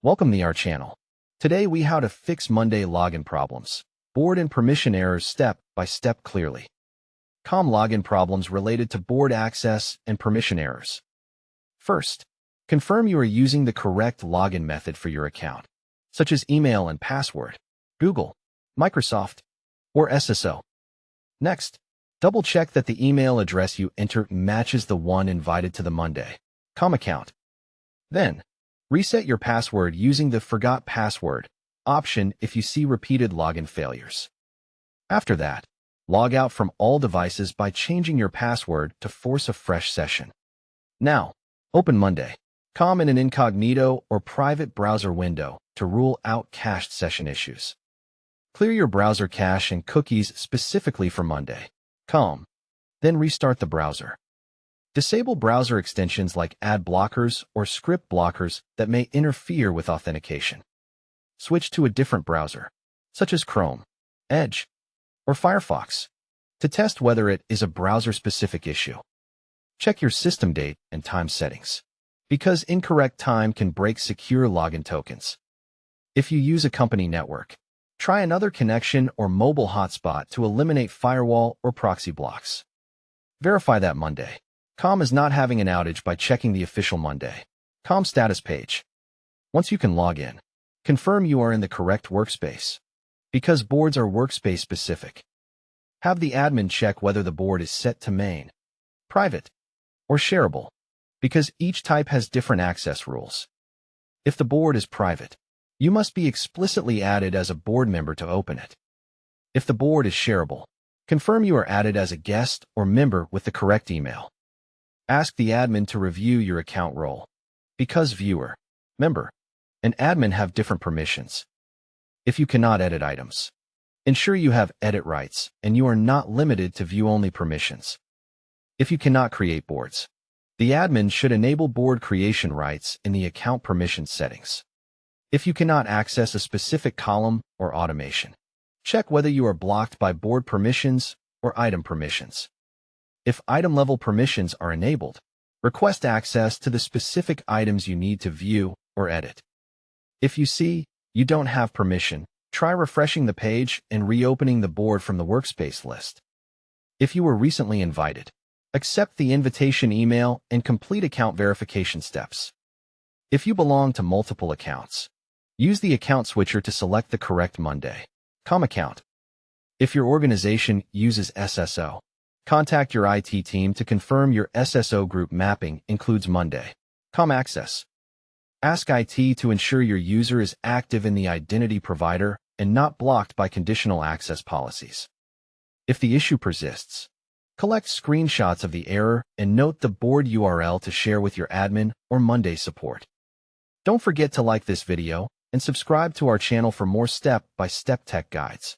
Welcome to our channel. Today we how to fix Monday login problems. Board and permission errors step by step clearly. Login problems related to board access and permission errors. First, confirm you are using the correct login method for your account, such as email and password, Google, Microsoft, or SSO. Next, double-check that the email address you entered matches the one invited to the Monday account. Then, reset your password using the Forgot Password option if you see repeated login failures. After that, log out from all devices by changing your password to force a fresh session. Now, open Monday in an incognito or private browser window to rule out cached session issues. Clear your browser cache and cookies specifically for Monday. Then restart the browser. Disable browser extensions like ad blockers or script blockers that may interfere with authentication. Switch to a different browser, such as Chrome, Edge, or Firefox, to test whether it is a browser-specific issue. Check your system date and time settings, because incorrect time can break secure login tokens. If you use a company network, try another connection or mobile hotspot to eliminate firewall or proxy blocks. Verify that Monday is not having an outage by checking the official Monday status page. Once you can log in, confirm you are in the correct workspace. Because boards are workspace specific, have the admin check whether the board is set to main, private, or shareable, because each type has different access rules. If the board is private, you must be explicitly added as a board member to open it. If the board is shareable, confirm you are added as a guest or member with the correct email. Ask the admin to review your account role, because viewer, member, and admin have different permissions. If you cannot edit items, ensure you have edit rights and you are not limited to view-only permissions. If you cannot create boards, the admin should enable board creation rights in the account permission settings. If you cannot access a specific column or automation, check whether you are blocked by board permissions or item permissions. If item-level permissions are enabled, request access to the specific items you need to view or edit. If you see you don't have permission, try refreshing the page and reopening the board from the workspace list. If you were recently invited, accept the invitation email and complete account verification steps. If you belong to multiple accounts, use the account switcher to select the correct Monday account. If your organization uses SSO, contact your IT team to confirm your SSO group mapping includes Monday access. Ask IT to ensure your user is active in the identity provider and not blocked by conditional access policies. If the issue persists, collect screenshots of the error and note the board URL to share with your admin or Monday support. Don't forget to like this video and subscribe to our channel for more step-by-step tech guides.